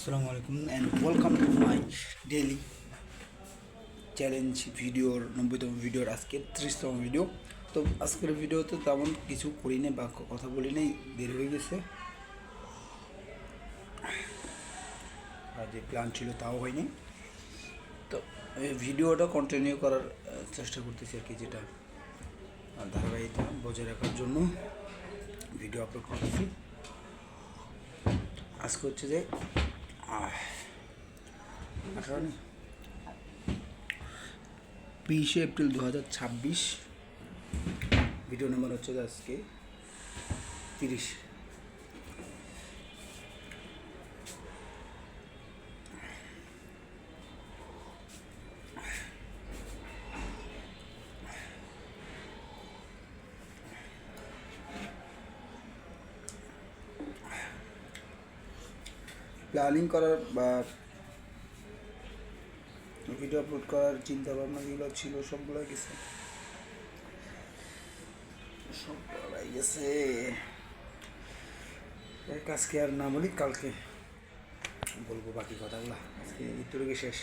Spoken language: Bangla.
Assalamu alaikum and welcome to my daily challenge ভিডিওর 90তম ভিডিওর আজকের 30তম ভিডিও। তো আজকের ভিডিওতে তেমন কিছু করি না বা কথা বলি নাই, দেরি হয়ে গেছে, আর যে প্ল্যান ছিল তাও হয়নি। তো ভিডিওটা কন্টিনিউ করার চেষ্টা করতেছি আর কি, যেটা ধারাবাহিকতা বজায় রাখার জন্য ভিডিও আপলোড করতেছি। আজকে হচ্ছে যে 20 এপ্রিল 2026, ভিডিও নাম্বার হচ্ছে আজকে 30। প্ল্যানিং করার বা ভিডিও আপলোড করার চিন্তা ভাবনা যেগুলো ছিল সবগুলো গেছে, সব বলাই গেছে। আজকে আর না বলি, কালকে বলবো বাকি কথাগুলো। আজকে মৃত্যুর শেষ।